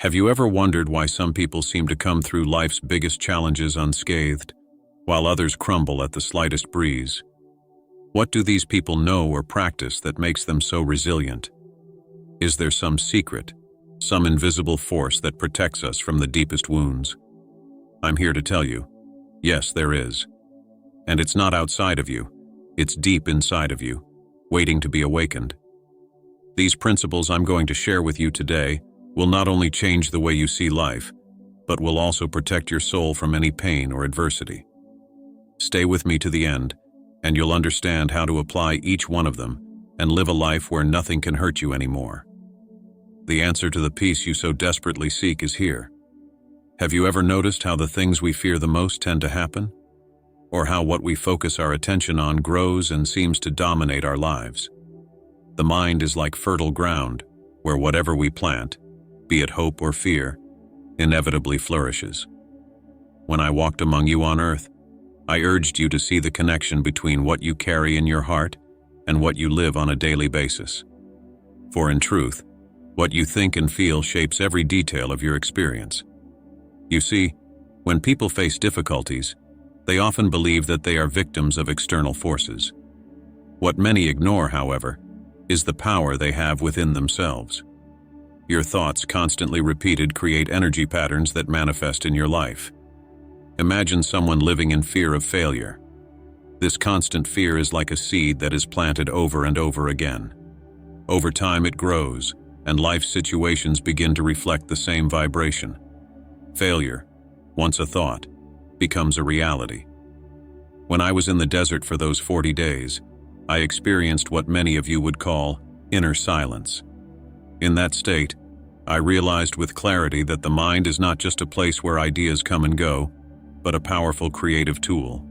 Have you ever wondered why some people seem to come through life's biggest challenges unscathed, while others crumble at the slightest breeze? What do these people know or practice that makes them so resilient? Is there some secret, some invisible force that protects us from the deepest wounds? I'm here to tell you, yes, there is. And it's not outside of you, it's deep inside of you, waiting to be awakened. These principles I'm going to share with you today will not only change the way you see life, but will also protect your soul from any pain or adversity. Stay with me to the end, and you'll understand how to apply each one of them and live a life where nothing can hurt you anymore. The answer to the peace you so desperately seek is here. Have you ever noticed how the things we fear the most tend to happen? Or how what we focus our attention on grows and seems to dominate our lives? The mind is like fertile ground, where whatever we plant, be it hope or fear, inevitably flourishes. When I walked among you on earth, I urged you to see the connection between what you carry in your heart and what you live on a daily basis. For in truth, what you think and feel shapes every detail of your experience. You see, when people face difficulties, they often believe that they are victims of external forces. What many ignore, however, is the power they have within themselves. Your thoughts, constantly repeated, create energy patterns that manifest in your life. Imagine someone living in fear of failure. This constant fear is like a seed that is planted over and over again. Over time it grows, and life situations begin to reflect the same vibration. Failure, once a thought, becomes a reality. When I was in the desert for those 40 days, I experienced what many of you would call inner silence. In that state, I realized with clarity that the mind is not just a place where ideas come and go, but a powerful creative tool.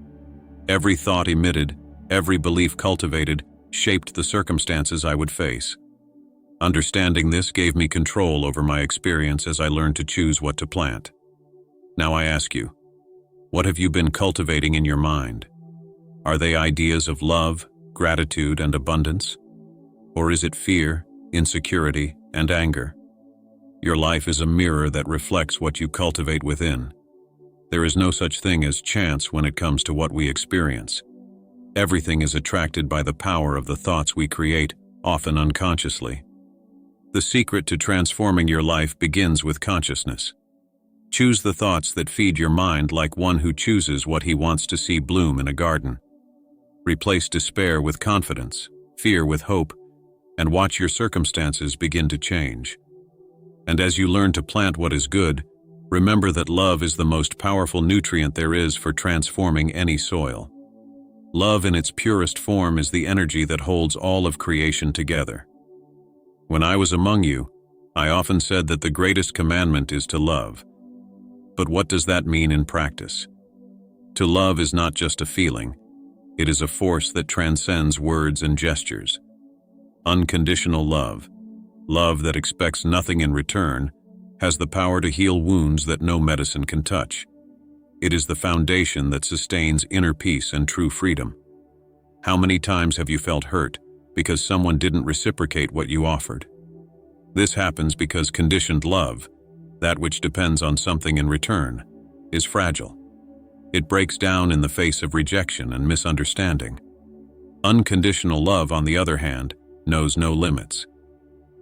Every thought emitted, every belief cultivated, shaped the circumstances I would face. Understanding this gave me control over my experience as I learned to choose what to plant. Now I ask you, what have you been cultivating in your mind? Are they ideas of love, gratitude, and abundance? Or is it fear, insecurity, and anger? Your life is a mirror that reflects what you cultivate within. There is no such thing as chance when it comes to what we experience. Everything is attracted by the power of the thoughts we create, often unconsciously. The secret to transforming your life begins with consciousness. Choose the thoughts that feed your mind like one who chooses what he wants to see bloom in a garden. Replace despair with confidence, fear with hope, and watch your circumstances begin to change. And as you learn to plant what is good, remember that love is the most powerful nutrient there is for transforming any soil. Love in its purest form is the energy that holds all of creation together. When I was among you, I often said that the greatest commandment is to love. But what does that mean in practice? To love is not just a feeling, it is a force that transcends words and gestures. Unconditional love, love that expects nothing in return, has the power to heal wounds that no medicine can touch. It is the foundation that sustains inner peace and true freedom. How many times have you felt hurt because someone didn't reciprocate what you offered? This happens because conditioned love, that which depends on something in return, is fragile. It breaks down in the face of rejection and misunderstanding. Unconditional love, on the other hand, knows no limits.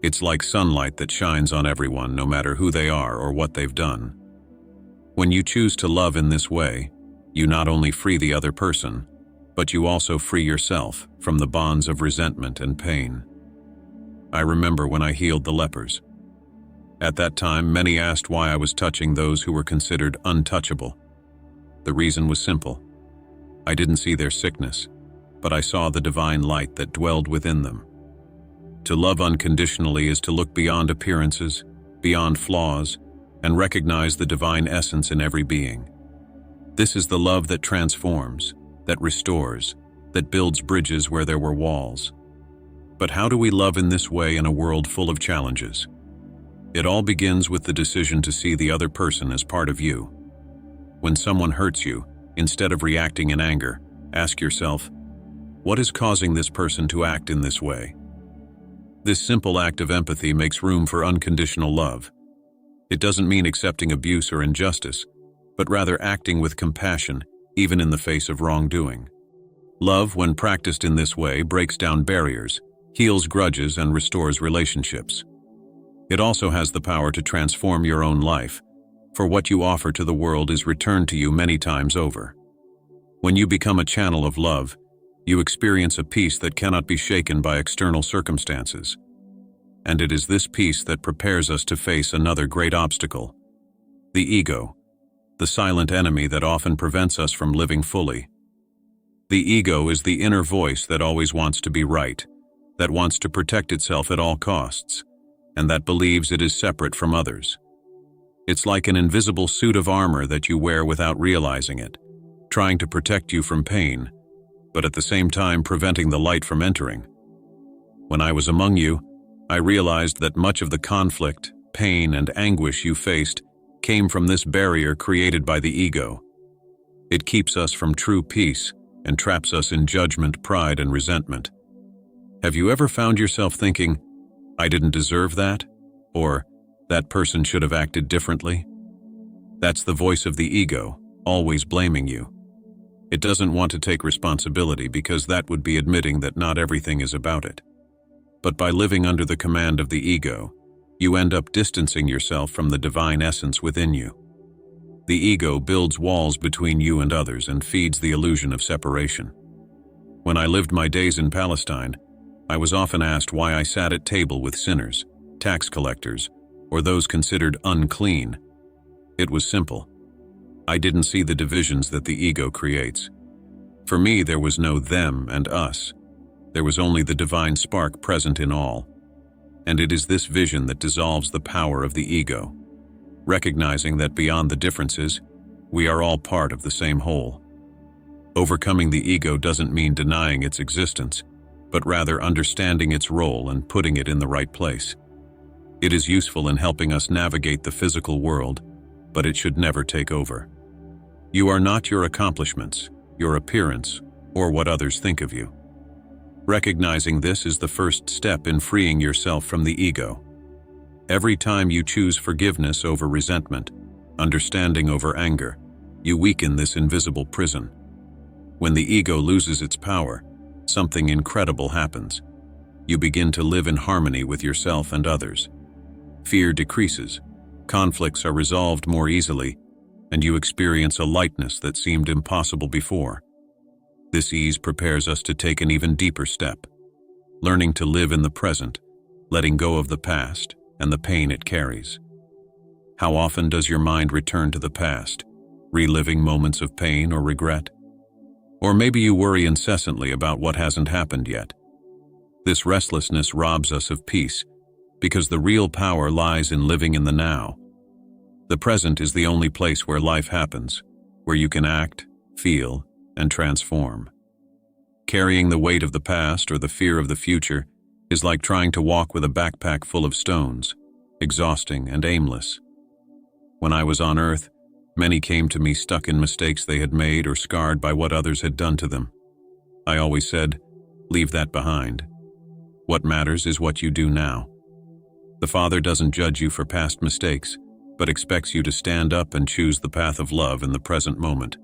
It's like sunlight that shines on everyone, no matter who they are or what they've done. When you choose to love in this way, you not only free the other person, but you also free yourself from the bonds of resentment and pain. I remember when I healed the lepers. At that time, many asked why I was touching those who were considered untouchable. The reason was simple. I didn't see their sickness, but I saw the divine light that dwelled within them. To love unconditionally is to look beyond appearances, beyond flaws, and recognize the divine essence in every being. This is the love that transforms, that restores, that builds bridges where there were walls. But how do we love in this way in a world full of challenges? It all begins with the decision to see the other person as part of you. When someone hurts you, instead of reacting in anger, ask yourself, what is causing this person to act in this way? This simple act of empathy makes room for unconditional love. It doesn't mean accepting abuse or injustice, but rather acting with compassion, even in the face of wrongdoing. Love, when practiced in this way, breaks down barriers, heals grudges, and restores relationships. It also has the power to transform your own life, for what you offer to the world is returned to you many times over. When you become a channel of love, you experience a peace that cannot be shaken by external circumstances. And it is this peace that prepares us to face another great obstacle: the ego, the silent enemy that often prevents us from living fully. The ego is the inner voice that always wants to be right, that wants to protect itself at all costs, and that believes it is separate from others. It's like an invisible suit of armor that you wear without realizing it, trying to protect you from pain, but at the same time preventing the light from entering. When I was among you, I realized that much of the conflict, pain, and anguish you faced came from this barrier created by the ego. It keeps us from true peace and traps us in judgment, pride, and resentment. Have you ever found yourself thinking, "I didn't deserve that," or "that person should have acted differently"? That's the voice of the ego, always blaming you. It doesn't want to take responsibility because that would be admitting that not everything is about it. But by living under the command of the ego, you end up distancing yourself from the divine essence within you. The ego builds walls between you and others and feeds the illusion of separation. When I lived my days in Palestine, I was often asked why I sat at table with sinners, tax collectors, or those considered unclean. It was simple. I didn't see the divisions that the ego creates. For me, there was no them and us. There was only the divine spark present in all. And it is this vision that dissolves the power of the ego, recognizing that beyond the differences, we are all part of the same whole. Overcoming the ego doesn't mean denying its existence, but rather understanding its role and putting it in the right place. It is useful in helping us navigate the physical world, but it should never take over. You are not your accomplishments, your appearance, or what others think of you. Recognizing this is the first step in freeing yourself from the ego. Every time you choose forgiveness over resentment, understanding over anger, you weaken this invisible prison. When the ego loses its power, something incredible happens. You begin to live in harmony with yourself and others. Fear decreases, conflicts are resolved more easily, and you experience a lightness that seemed impossible before. This ease prepares us to take an even deeper step, learning to live in the present, letting go of the past and the pain it carries. How often does your mind return to the past, reliving moments of pain or regret? Or maybe you worry incessantly about what hasn't happened yet. This restlessness robs us of peace, because the real power lies in living in the now. The present is the only place where life happens, where you can act, feel, and transform. Carrying the weight of the past or the fear of the future is like trying to walk with a backpack full of stones, exhausting and aimless. When I was on Earth, many came to me stuck in mistakes they had made or scarred by what others had done to them. I always said, "Leave that behind. What matters is what you do now." The Father doesn't judge you for past mistakes, but expects you to stand up and choose the path of love in the present moment.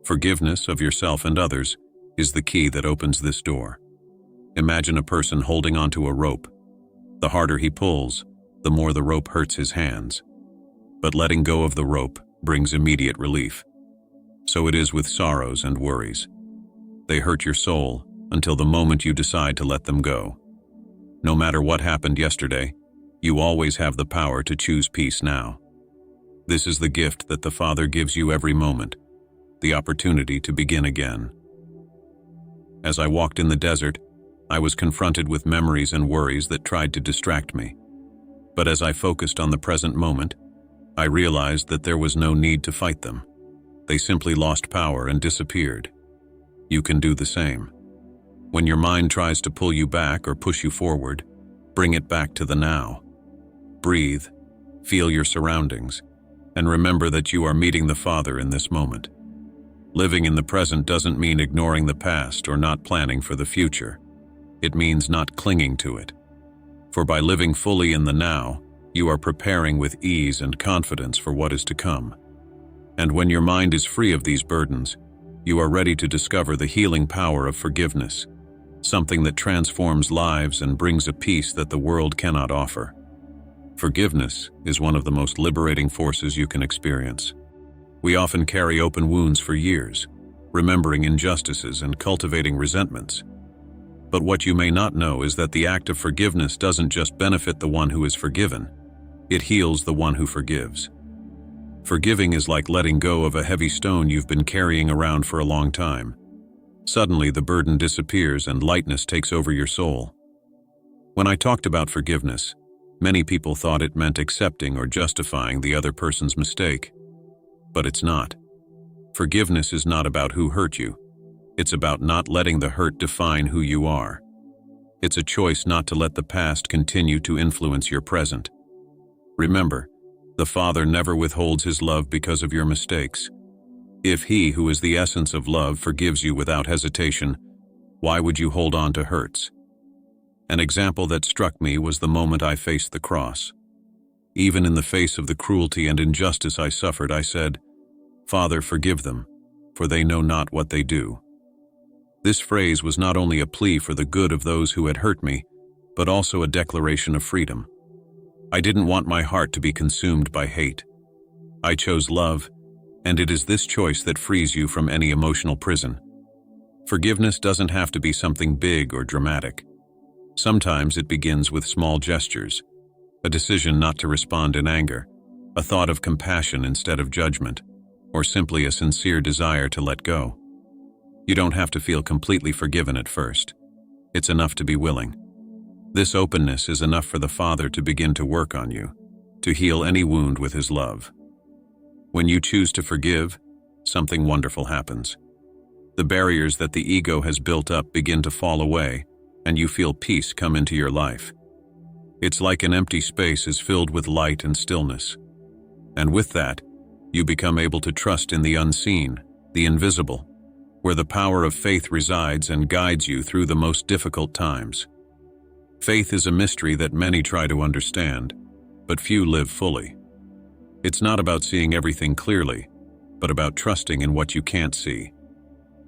Forgiveness of yourself and others is the key that opens this door. Imagine a person holding onto a rope. The harder he pulls, the more the rope hurts his hands. But letting go of the rope brings immediate relief. So it is with sorrows and worries. They hurt your soul until the moment you decide to let them go. No matter what happened yesterday, you always have the power to choose peace now. This is the gift that the Father gives you every moment, the opportunity to begin again. As I walked in the desert, I was confronted with memories and worries that tried to distract me. But as I focused on the present moment, I realized that there was no need to fight them. They simply lost power and disappeared. You can do the same. When your mind tries to pull you back or push you forward, bring it back to the now. Breathe, feel your surroundings, and remember that you are meeting the Father in this moment. Living in the present doesn't mean ignoring the past or not planning for the future. It means not clinging to it. For by living fully in the now, You are preparing with ease and confidence for what is to come. And when your mind is free of these burdens, you are ready to discover the healing power of forgiveness, something that transforms lives and brings a peace that the world cannot offer. Forgiveness is one of the most liberating forces you can experience. We often carry open wounds for years, remembering injustices and cultivating resentments. But what you may not know is that the act of forgiveness doesn't just benefit the one who is forgiven, it heals the one who forgives. Forgiving is like letting go of a heavy stone you've been carrying around for a long time. Suddenly, the burden disappears and lightness takes over your soul. When I talked about forgiveness, many people thought it meant accepting or justifying the other person's mistake. But it's not. Forgiveness is not about who hurt you. It's about not letting the hurt define who you are. It's a choice not to let the past continue to influence your present. Remember, the Father never withholds his love because of your mistakes. If he, who is the essence of love, forgives you without hesitation, why would you hold on to hurts? An example that struck me was the moment I faced the cross. Even in the face of the cruelty and injustice I suffered, I said, "Father, forgive them, for they know not what they do." This phrase was not only a plea for the good of those who had hurt me, but also a declaration of freedom. I didn't want my heart to be consumed by hate. I chose love, and it is this choice that frees you from any emotional prison. Forgiveness doesn't have to be something big or dramatic. Sometimes it begins with small gestures, a decision not to respond in anger, a thought of compassion instead of judgment, or simply a sincere desire to let go. You don't have to feel completely forgiven at first. It's enough to be willing. This openness is enough for the Father to begin to work on you, to heal any wound with his love. When you choose to forgive, something wonderful happens. The barriers that the ego has built up begin to fall away, and you feel peace come into your life. It's like an empty space is filled with light and stillness. And with that, you become able to trust in the unseen, the invisible, where the power of faith resides and guides you through the most difficult times. Faith is a mystery that many try to understand, but few live fully. It's not about seeing everything clearly, but about trusting in what you can't see.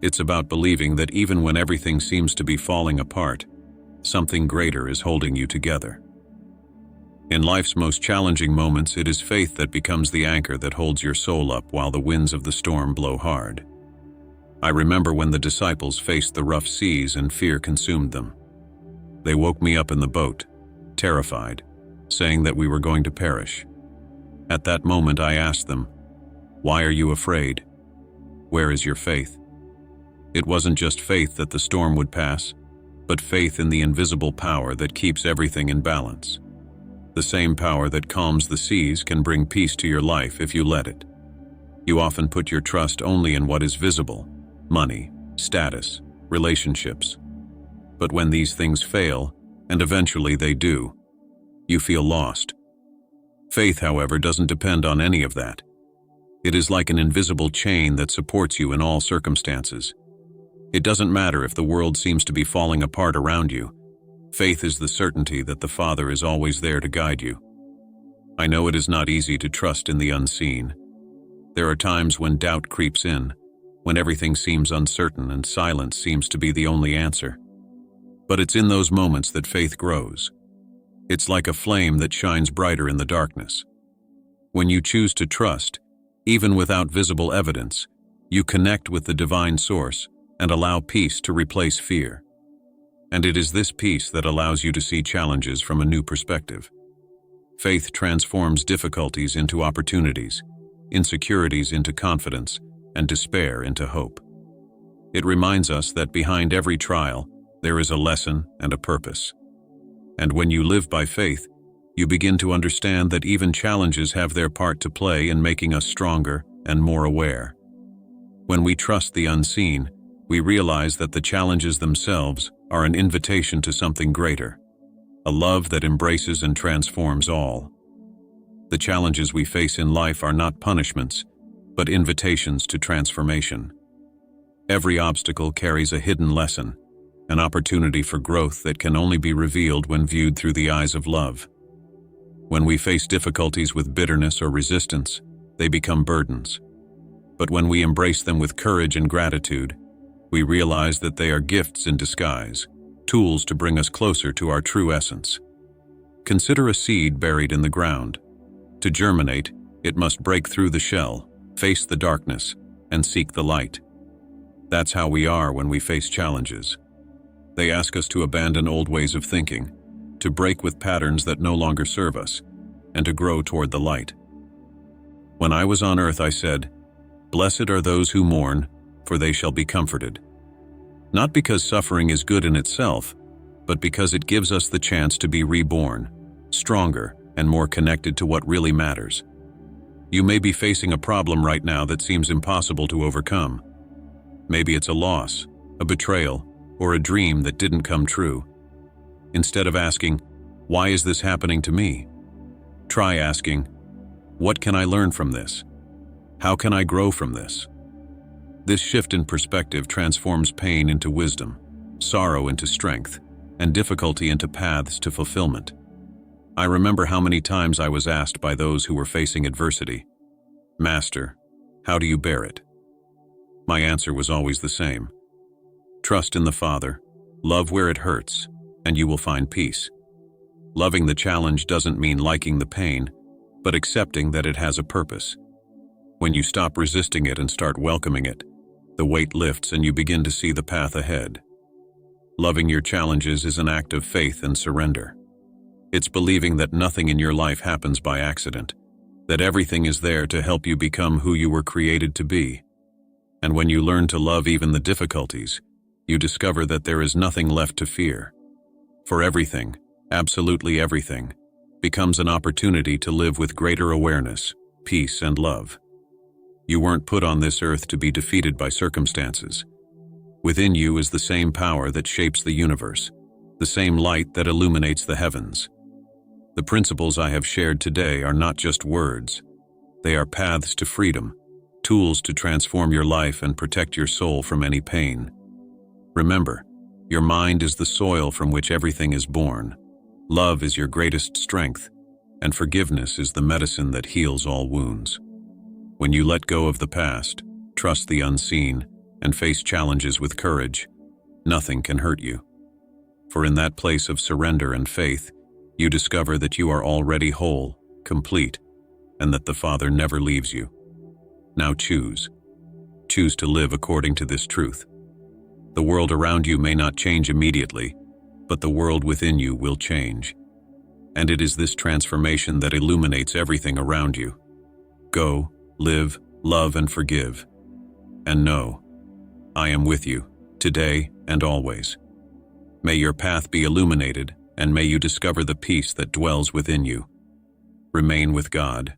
It's about believing that even when everything seems to be falling apart, something greater is holding you together. In life's most challenging moments, it is faith that becomes the anchor that holds your soul up while the winds of the storm blow hard. I remember when the disciples faced the rough seas and fear consumed them. They woke me up in the boat, terrified, saying that we were going to perish. At that moment I asked them, "Why are you afraid? Where is your faith?" It wasn't just faith that the storm would pass, but faith in the invisible power that keeps everything in balance. The same power that calms the seas can bring peace to your life if you let it. You often put your trust only in what is visible: money, status, relationships. But when these things fail, and eventually they do, you feel lost. Faith, however, doesn't depend on any of that. It is like an invisible chain that supports you in all circumstances. It doesn't matter if the world seems to be falling apart around you. Faith is the certainty that the Father is always there to guide you. I know it is not easy to trust in the unseen. There are times when doubt creeps in, when everything seems uncertain and silence seems to be the only answer. But it's in those moments that faith grows. It's like a flame that shines brighter in the darkness. When you choose to trust, even without visible evidence, you connect with the divine source and allow peace to replace fear. And it is this peace that allows you to see challenges from a new perspective. Faith transforms difficulties into opportunities, insecurities into confidence, and despair into hope. It reminds us that behind every trial, there is a lesson and a purpose. And when you live by faith, you begin to understand that even challenges have their part to play in making us stronger and more aware. When we trust the unseen, we realize that the challenges themselves are an invitation to something greater, a love that embraces and transforms all. The challenges we face in life are not punishments, but invitations to transformation. Every obstacle carries a hidden lesson, an opportunity for growth that can only be revealed when viewed through the eyes of love. When we face difficulties with bitterness or resistance, they become burdens. But when we embrace them with courage and gratitude, we realize that they are gifts in disguise, tools to bring us closer to our true essence. Consider a seed buried in the ground. To germinate, it must break through the shell, face the darkness, and seek the light. That's how we are when we face challenges. They ask us to abandon old ways of thinking, to break with patterns that no longer serve us, and to grow toward the light. When I was on earth, I said, "Blessed are those who mourn, for they shall be comforted." Not because suffering is good in itself, but because it gives us the chance to be reborn, stronger, and more connected to what really matters. You may be facing a problem right now that seems impossible to overcome. Maybe it's a loss, a betrayal, or a dream that didn't come true. Instead of asking, "Why is this happening to me?" try asking, "What can I learn from this? How can I grow from this?" This shift in perspective transforms pain into wisdom, sorrow into strength, and difficulty into paths to fulfillment. I remember how many times I was asked by those who were facing adversity, "Master, how do you bear it?" My answer was always the same. Trust in the Father, love where it hurts, and you will find peace. Loving the challenge doesn't mean liking the pain, but accepting that it has a purpose. When you stop resisting it and start welcoming it, the weight lifts and you begin to see the path ahead. Loving your challenges is an act of faith and surrender. It's believing that nothing in your life happens by accident, that everything is there to help you become who you were created to be. And when you learn to love even the difficulties, you discover that there is nothing left to fear. For everything, absolutely everything, becomes an opportunity to live with greater awareness, peace, and love. You weren't put on this earth to be defeated by circumstances. Within you is the same power that shapes the universe, the same light that illuminates the heavens. The principles I have shared today are not just words. They are paths to freedom, tools to transform your life and protect your soul from any pain. Remember, your mind is the soil from which everything is born. Love is your greatest strength, and forgiveness is the medicine that heals all wounds. When you let go of the past, trust the unseen, and face challenges with courage, nothing can hurt you. For in that place of surrender and faith, you discover that you are already whole, complete, and that the Father never leaves you. Now choose. Choose to live according to this truth. The world around you may not change immediately, but the world within you will change. And it is this transformation that illuminates everything around you. Go, live, love, and forgive. And know, I am with you, today and always. May your path be illuminated, and may you discover the peace that dwells within you. Remain with God,